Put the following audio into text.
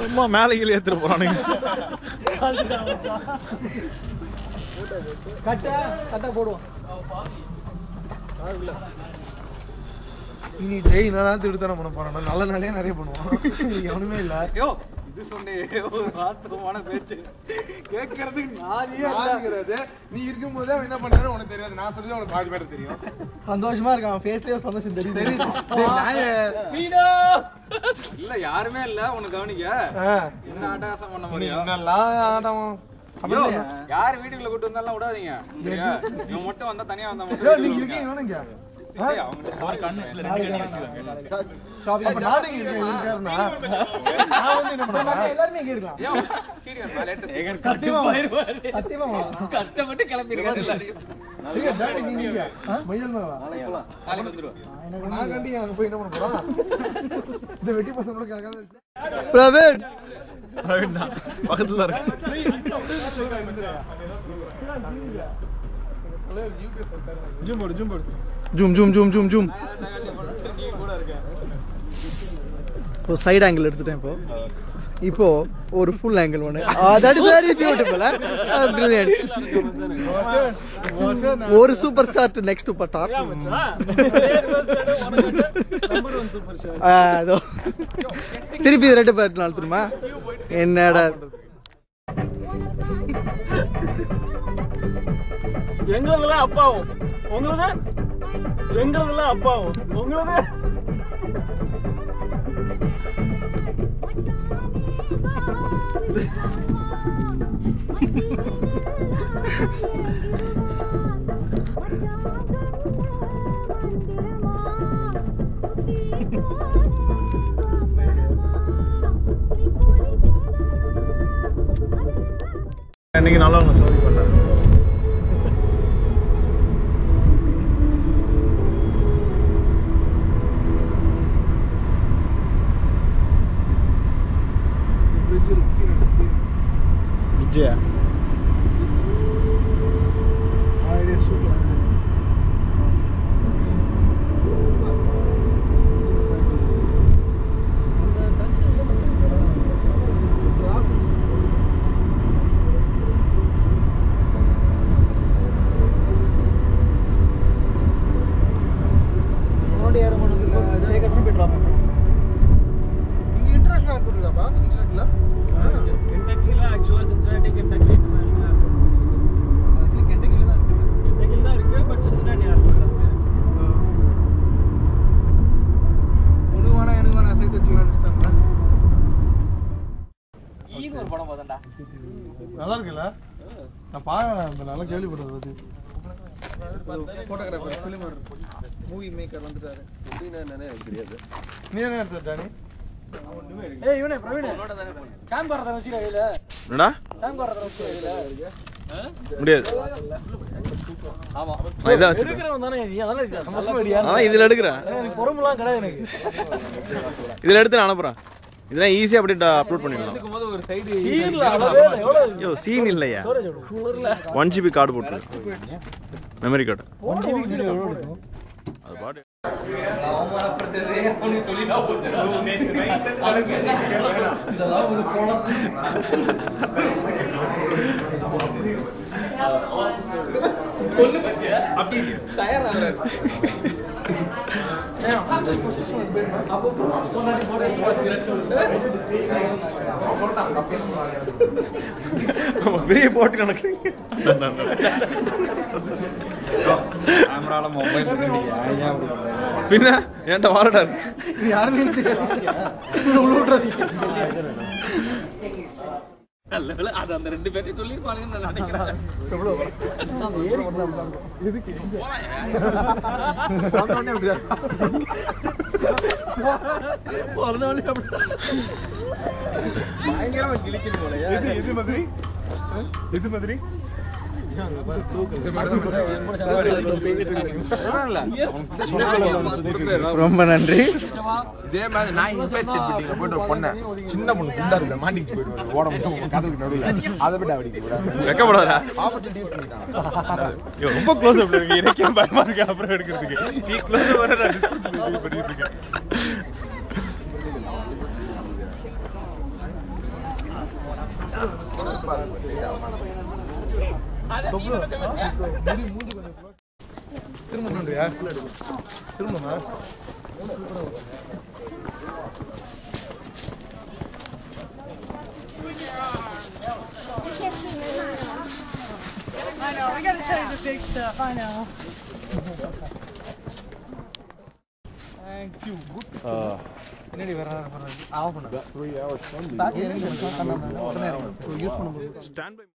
சும்மா மேலே கீழே ஏத்துட்டு போறானுங்க. கட்டா போடுவோம். நீ ஜெய் நான் திருத்தான பண்ண போறான். நல்ல நாளே நிறைய பண்ணுவான். எவனுமே இல்ல. இது சொன்னே ஒரு வாஸ்தவமான பேச்சு கேட்கறதுக்கு நாதியே கிடையாது. நீ இருக்கும்போதே என்ன பண்றேன்னு உனக்கு தெரியாது. நான் சொல்றது உனக்கு பாதி பேர் தெரியும். சந்தோஷமா இருக்கு. அவன் ஃபேஸ்லயே சந்தோஷம் தெரியுது. இல்ல யாருமே இல்ல உனக்கு கவனிக்க. என்ன ஆட்டாசம் பண்ண முடியும்? என்னெல்லாம் ஆட்டம். யார் வீட்டுக்குள்ள கூட்டு வந்தாலும் விடாதீங்க. சரியா? இவன் மட்டும் வந்தா தனியா வந்தா மட்டும் நீங்க இருக்கீங்க இவனுங்க. அவங்க சாரி கண்ணு அப்ப நானே இங்க இருக்கேன்னா நான் வந்து என்ன பண்றேன்? எல்லாரும் இங்க இருக்கலாம். சீரியஸ் லேட்டஸ்ட் சத்தியமா கஷ்டப்பட்டு கிளம்பி இருக்காங்க எல்லாரும். நீங்க டாடி நீங்க மயில் மேவா நாளைக்கு வந்துருவா. நான் கண்டி அங்க போய் என்ன பண்ண போறோம்? இந்த வெட்டி பசங்களோட கேட்காத. பிரவீன் தான் பக்கத்துல இருக்கு. ஜூம் போடு ஜூம் போடு. Zoom zoom zoom zoom zoom. இப்போ சைடு ஆங்கிள் எடுத்துட்டேன். இப்போ ஒரு ஃபுல் ஆங்கிள் ஒன்று. That is very beautiful. Brilliant. ஒரு super star to next super star. அதோ திருப்பி ரெண்டு பேர் நாள் தெரியுமா என்னடா எங்களதுலாம் அப்பாவும் உங்களது எங்களதுலாம் அப்பாவும் உங்களது இன்னைக்கு நல்லா ஒன்று சோதி பண்ணேன். விஜயா நல்லா இருக்குல்ல? நான் பாருங்க நல்லா கேள்விப்பட்டது பத்தி. போட்டோகிராஃபர் ஃபிலிமர் மூவி மேக்கர் வந்துட்டாரு. எப்படின்னா என்னன்னே எனக்கு தெரியாது. நீ என்ன எடுத்த டானி? ஏய் இவனே பிரவீன் கேம் போறத வச்சிர கையில. என்னடா? கேம் போறத வச்சிர கையில. முடியாது. ஆமா இதான் வச்சிரு. எடுக்கறவன் தானே நீ அதனால சமஸ்மா ஐடியா. நான் இதுல எடுக்கறேன். எனக்கு பொறுமைலாம் கிடையாது எனக்கு. இதுல எடுத்து நான் அனுப்புறேன். இதெல்லாம் ஈஸியா அப்படியே அப்லோட் பண்ணிடலாம். இருக்கும்போது ஒரு சைடு சீன்ல எவ்வளவு யோ சீன் இல்லையா? 1 GB கார்டு போட்டு மெமரி கார்டு 1 GB வீடியோ எவ்வளவு இருக்கும்? அது பாட்டு இதெல்லாம் ஒரு கோலம். பெரிய போட்டி நடக்குறீங்க. பின்ன என்கிட்ட வாரடா இருக்கு. யாருமே அது அந்த ரெண்டு பேர்த்தையும் சொல்லிருப்பாங்கன்னு நான் நினைக்கிறேன். பயங்கரமா கிழிக்குது போல. இது மாதிரி இது மாதிரி ரொம்ப நன்றி. இதே மாதிரி நான் இன்ஸ்பெக்ஷன் மீட்டிங்ல போயிட்டு ஒரு பொண்ணு சின்ன பொண்ணு குண்டா இருக்கு மாட்டிட்டு போயிடுவாரு ஓட முடியும் கதவுக்கு நடுவுல அதை விட்டு அடிக்க கூடாது வெக்கப்படாதா ஆப்பர்ச்சுனிட்டி யூஸ் பண்ணிட்டாங்க ரொம்ப க்ளோஸ் அப் இருக்கு எனக்கே பயமா இருக்கு அப்புறம் எடுக்கிறதுக்கு நீ க்ளோஸ் வர நான் பண்ணிட்டு இருக்கேன் திரும்பணும்யா திரும்பணுமா I know, I gotta show you the big stuff, I know. Thank you. Good. என்னடி வர ஆஃப் பண்ணு 3 hours from யூஸ் பண்ணும்போது Stand by.